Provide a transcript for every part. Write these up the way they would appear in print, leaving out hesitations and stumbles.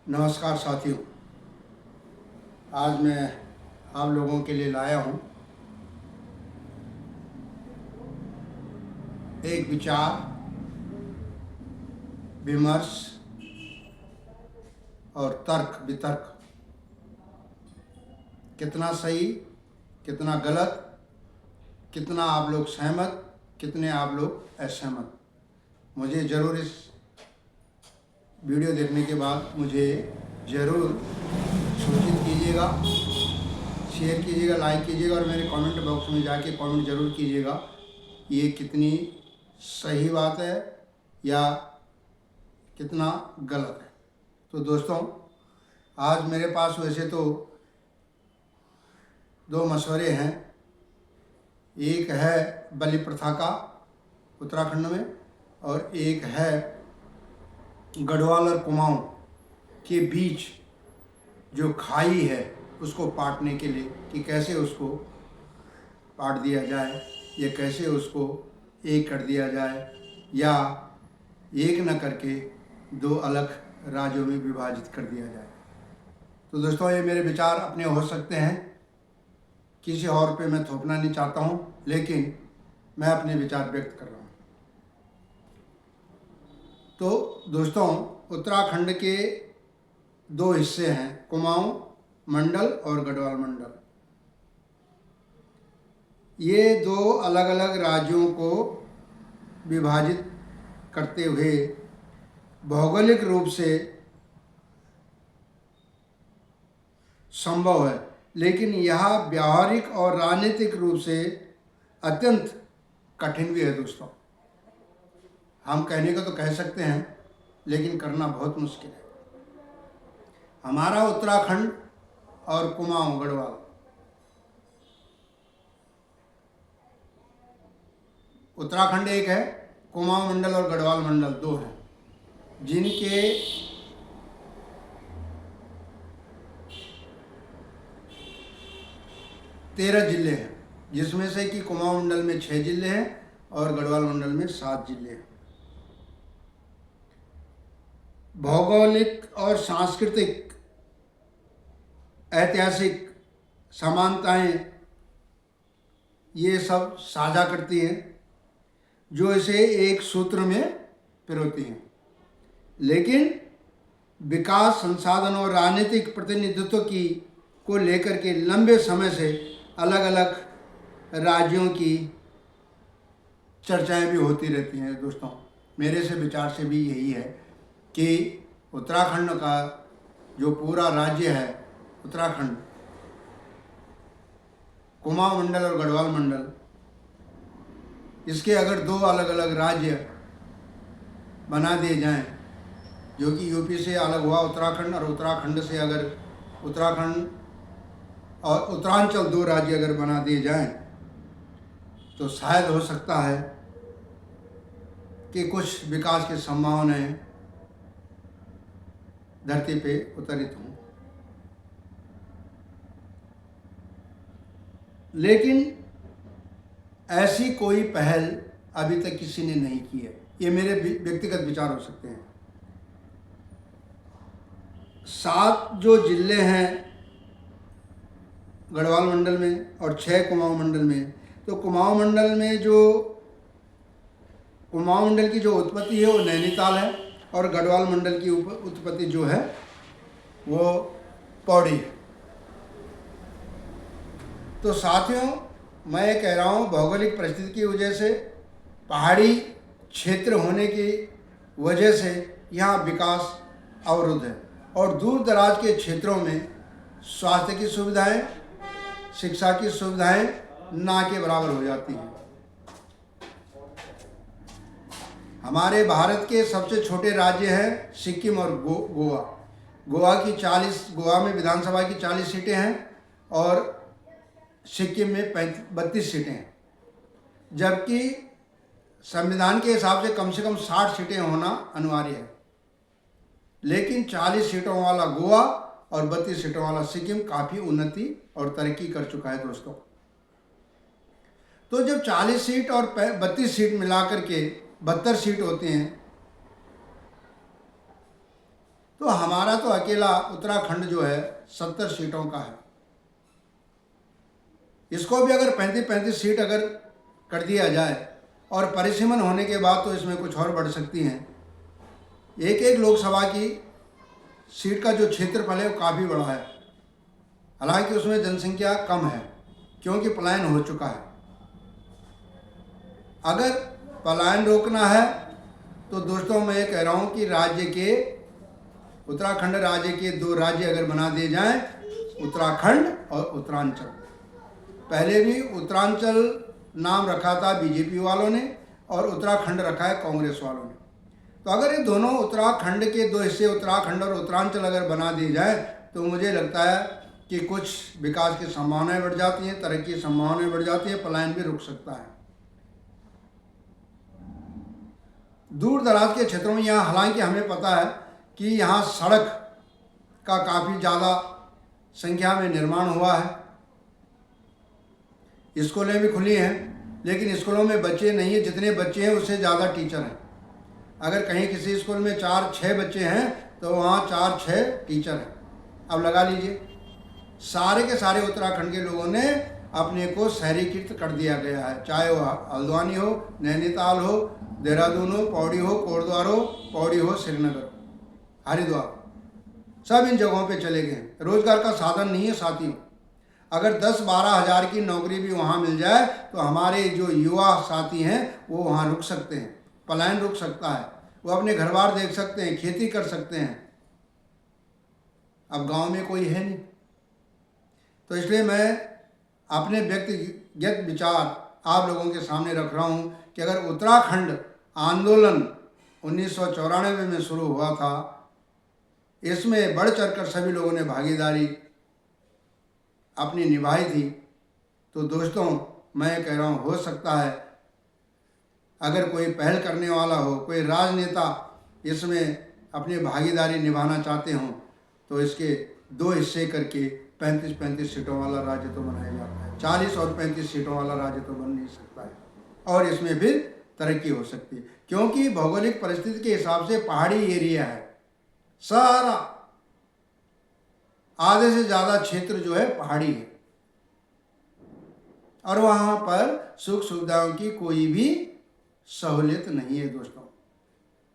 नमस्कार साथियों, आज मैं आप लोगों के लिए लाया हूँ एक विचार विमर्श और तर्क वितर्क। कितना सही, कितना गलत, कितना आप लोग सहमत, कितने आप लोग असहमत, मुझे ज़रूर इस वीडियो देखने के बाद मुझे ज़रूर सूचित कीजिएगा, शेयर कीजिएगा, लाइक कीजिएगा और मेरे कमेंट बॉक्स में जाके कमेंट ज़रूर कीजिएगा ये कितनी सही बात है या कितना गलत है। तो दोस्तों, आज मेरे पास वैसे तो दो मशवरे हैं। एक है बलि प्रथा का उत्तराखंड में और एक है गढ़वाल और कुमाऊं के बीच जो खाई है उसको पाटने के लिए कि कैसे उसको पाट दिया जाए या कैसे उसको एक कर दिया जाए या एक न करके दो अलग राज्यों में विभाजित कर दिया जाए। तो दोस्तों, ये मेरे विचार अपने हो सकते हैं, किसी और पे मैं थोपना नहीं चाहता हूँ, लेकिन मैं अपने विचार व्यक्त कर रहा हूँ। तो दोस्तों, उत्तराखंड के दो हिस्से हैं, कुमाऊं मंडल और गढ़वाल मंडल। ये दो अलग अलग राज्यों को विभाजित करते हुए भौगोलिक रूप से संभव है, लेकिन यह व्यावहारिक और राजनीतिक रूप से अत्यंत कठिन भी है। दोस्तों, हम कहने को तो कह सकते हैं, लेकिन करना बहुत मुश्किल है। हमारा उत्तराखंड और कुमाऊं गढ़वाल, उत्तराखंड एक है, कुमाऊं मंडल और गढ़वाल मंडल दो हैं, जिनके 13 जिले हैं, जिसमें से कि कुमाऊं मंडल में 6 जिले हैं और गढ़वाल मंडल में 7 जिले हैं। भौगोलिक और सांस्कृतिक ऐतिहासिक समानताएं ये सब साझा करती हैं, जो इसे एक सूत्र में पिरोती हैं। लेकिन विकास, संसाधन और राजनीतिक प्रतिनिधित्व की को लेकर के लंबे समय से अलग अलग राज्यों की चर्चाएं भी होती रहती हैं। दोस्तों, मेरे से विचार से भी यही है कि उत्तराखंड का जो पूरा राज्य है, उत्तराखंड, कुमाऊं मंडल और गढ़वाल मंडल, इसके अगर दो अलग अलग राज्य बना दिए जाएं, जो कि यूपी से अलग हुआ उत्तराखंड और उत्तराखंड से अगर उत्तराखंड और उत्तरांचल दो राज्य अगर बना दिए जाएं, तो शायद हो सकता है कि कुछ विकास की संभावनाएं धरती पे उतरित हों। लेकिन ऐसी कोई पहल अभी तक किसी ने नहीं की है। ये मेरे व्यक्तिगत विचार हो सकते हैं। 7 जो जिले हैं गढ़वाल मंडल में और 6 कुमाऊं मंडल में, तो कुमाऊं मंडल में जो कुमाऊं मंडल की जो उत्पत्ति है वो नैनीताल है और गढ़वाल मंडल की उत्पत्ति जो है वो पौड़ी है। तो साथियों, मैं ये कह रहा हूँ, भौगोलिक परिस्थिति की वजह से, पहाड़ी क्षेत्र होने की वजह से यहाँ विकास अवरुद्ध है और दूर दराज के क्षेत्रों में स्वास्थ्य की सुविधाएं, शिक्षा की सुविधाएं ना के बराबर हो जाती हैं। हमारे भारत के सबसे छोटे राज्य हैं सिक्किम और गोवा। गोवा में विधानसभा की 40 सीटें हैं और सिक्किम में 32 सीटें हैं, जबकि संविधान के हिसाब से कम 60 सीटें होना अनिवार्य है। लेकिन 40 सीटों वाला गोवा और 32 सीटों वाला सिक्किम काफ़ी उन्नति और तरक्की कर चुका है। दोस्तों, तो जब 40 सीट और 32 सीट मिलाकर के 72 सीट होती हैं, तो हमारा तो अकेला उत्तराखंड जो है 70 सीटों का है। इसको भी अगर 35-35 सीट अगर कर दिया जाए और परिसीमन होने के बाद तो इसमें कुछ और बढ़ सकती हैं। एक एक लोकसभा की सीट का जो क्षेत्रफल है वो काफ़ी बड़ा है, हालांकि उसमें जनसंख्या कम है क्योंकि पलायन हो चुका है। अगर पलायन रोकना है तो दोस्तों मैं ये कह रहा हूँ कि राज्य के उत्तराखंड राज्य के 2 राज्य अगर बना दिए जाएं, उत्तराखंड और उत्तरांचल। पहले भी उत्तरांचल नाम रखा था बीजेपी वालों ने और उत्तराखंड रखा है कांग्रेस वालों ने। तो अगर ये दोनों उत्तराखंड के 2 हिस्से उत्तराखंड और उत्तरांचल अगर बना दिए जाए तो मुझे लगता है कि कुछ विकास की संभावनाएं बढ़ जाती हैं, तरक्की की संभावनाएं बढ़ जाती है, पलायन भी रुक सकता है। दूर दराज के क्षेत्रों में यहाँ हालांकि हमें पता है कि यहाँ सड़क का काफ़ी ज़्यादा संख्या में निर्माण हुआ है, स्कूलें भी खुली हैं, लेकिन स्कूलों में बच्चे नहीं हैं। जितने बच्चे हैं उससे ज़्यादा टीचर हैं। अगर कहीं किसी स्कूल में 4-6 बच्चे हैं तो वहाँ 4-6 टीचर हैं। अब लगा लीजिए, सारे के सारे उत्तराखंड के लोगों ने अपने को शहरीकृत कर दिया गया है, चाहे वो हल्द्वानी हो, नैनीताल हो, देहरादून हो, पौड़ी हो, कोटद्वार हो, पौड़ी हो, श्रीनगर हो, हरिद्वार, सब इन जगहों पे चले गए हैं। रोजगार का साधन नहीं है साथियों। अगर 10-12 हज़ार की नौकरी भी वहाँ मिल जाए तो हमारे जो युवा साथी हैं वो वहाँ रुक सकते हैं, पलायन रुक सकता है, वो अपने घर बार देख सकते हैं, खेती कर सकते हैं। अब गांव में कोई है नहीं, तो इसलिए मैं अपने व्यक्तिगत विचार आप लोगों के सामने रख रहा हूँ कि अगर उत्तराखंड आंदोलन 1994 में शुरू हुआ था, इसमें बढ़ चढ़कर सभी लोगों ने भागीदारी अपनी निभाई थी, तो दोस्तों मैं कह रहा हूँ हो सकता है अगर कोई पहल करने वाला हो, कोई राजनेता इसमें अपनी भागीदारी निभाना चाहते हों तो इसके 2 हिस्से करके 35-35 सीटों वाला राज्य तो बनाया जाता है। 40 और 35 सीटों वाला राज्य तो बन नहीं सकता है और इसमें फिर तरक्की हो सकती है, क्योंकि भौगोलिक परिस्थिति के हिसाब से पहाड़ी एरिया है, सारा आधे से ज़्यादा क्षेत्र जो है पहाड़ी है और वहाँ पर सुख सुविधाओं की कोई भी सहूलियत नहीं है दोस्तों।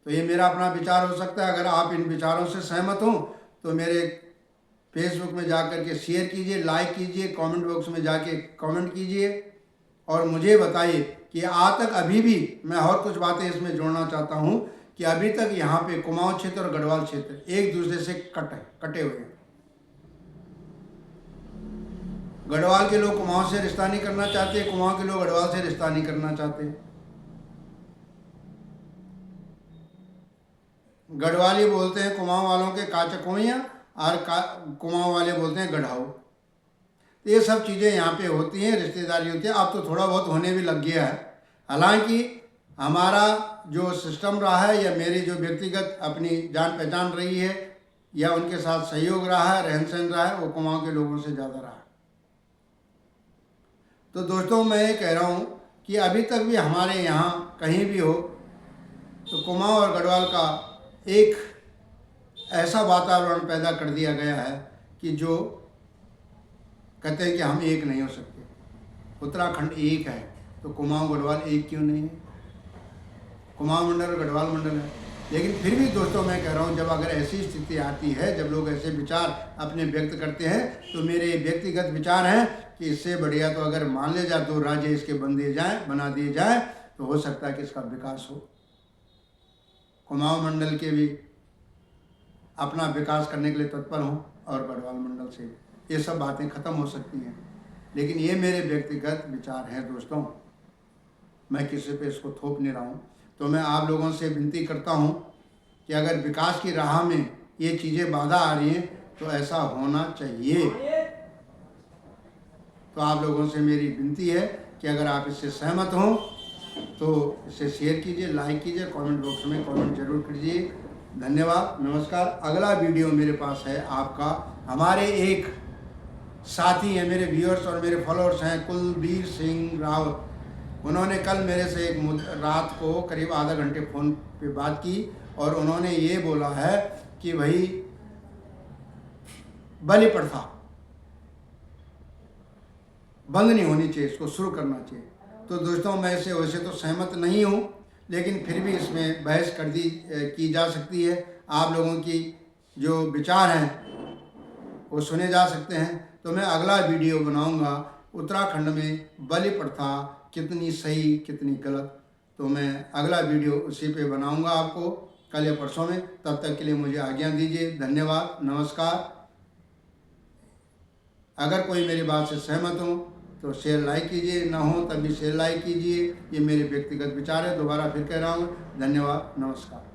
तो ये मेरा अपना विचार हो सकता है। अगर आप इन विचारों से सहमत हों तो मेरे फेसबुक में जा कर के शेयर कीजिए, लाइक कीजिए, कमेंट बॉक्स में जाके कमेंट कीजिए और मुझे बताइए कि आज तक अभी भी मैं और कुछ बातें इसमें जोड़ना चाहता हूँ कि अभी तक यहाँ पे कुमाऊं क्षेत्र और गढ़वाल क्षेत्र एक दूसरे से कटे हुए हैं। गढ़वाल के लोग कुमाऊं से रिश्ता नहीं करना चाहते, कुमाऊं के लोग गढ़वाल से रिश्ता नहीं करना चाहते। गढ़वाली बोलते हैं कुमाऊं वालों के काचकोइयाँ और कुमाऊं वाले बोलते हैं गढ़ाऊ। तो ये सब चीज़ें यहाँ पे होती हैं, रिश्तेदारी होती है। अब तो थोड़ा बहुत होने भी लग गया है। हालांकि हमारा जो सिस्टम रहा है या मेरी जो व्यक्तिगत अपनी जान पहचान रही है या उनके साथ सहयोग रहा है, रहन सहन रहा है, वो कुमाऊं के लोगों से ज़्यादा रहा है। तो दोस्तों मैं ये कह रहा हूँ कि अभी तक भी हमारे यहाँ कहीं भी हो तो कुमाऊं और गढ़वाल का एक ऐसा वातावरण पैदा कर दिया गया है कि जो कहते हैं कि हम एक नहीं हो सकते। उत्तराखंड एक है तो कुमाऊं गढ़वाल एक क्यों नहीं है? कुमाऊं मंडल और गढ़वाल मंडल है। लेकिन फिर भी दोस्तों मैं कह रहा हूँ, जब अगर ऐसी स्थिति आती है, जब लोग ऐसे विचार अपने व्यक्त करते हैं, तो मेरे व्यक्तिगत विचार हैं कि इससे बढ़िया तो अगर मान ले जाए 2 राज्य इसके बना दिए जाए तो हो सकता है कि इसका विकास हो। कुमाऊं मंडल के भी अपना विकास करने के लिए तत्पर हों और गढ़वाल मंडल से ये सब बातें खत्म हो सकती हैं। लेकिन ये मेरे व्यक्तिगत विचार हैं दोस्तों, मैं किसी पे इसको थोप नहीं रहा हूँ। तो मैं आप लोगों से विनती करता हूँ कि अगर विकास की राह में ये चीज़ें बाधा आ रही हैं तो ऐसा होना चाहिए। तो आप लोगों से मेरी विनती है कि अगर आप इससे सहमत हों तो इसे शेयर कीजिए, लाइक कीजिए, कमेंट बॉक्स में कमेंट जरूर कीजिए। धन्यवाद, नमस्कार। अगला वीडियो मेरे पास है आपका, हमारे एक साथी हैं, मेरे व्यूअर्स और मेरे फॉलोअर्स हैं, कुलबीर सिंह रावत। उन्होंने कल मेरे से रात को करीब आधा घंटे फ़ोन पे बात की और उन्होंने ये बोला है कि भाई बलि प्रथा बंद नहीं होनी चाहिए, इसको शुरू करना चाहिए। तो दोस्तों मैं इससे वैसे तो सहमत नहीं हूँ, लेकिन फिर भी इसमें बहस की जा सकती है। आप लोगों की जो विचार हैं वो सुने जा सकते हैं। तो मैं अगला वीडियो बनाऊंगा उत्तराखंड में बलि प्रथा कितनी सही कितनी गलत। तो मैं अगला वीडियो उसी पे बनाऊंगा आपको कल या परसों में। तब तक के लिए मुझे आज्ञा दीजिए। धन्यवाद, नमस्कार। अगर कोई मेरी बात से सहमत हो तो शेयर लाइक कीजिए, ना हो तब भी शेयर लाइक कीजिए। ये मेरे व्यक्तिगत विचार है, दोबारा फिर कह रहा हूँ। धन्यवाद, नमस्कार।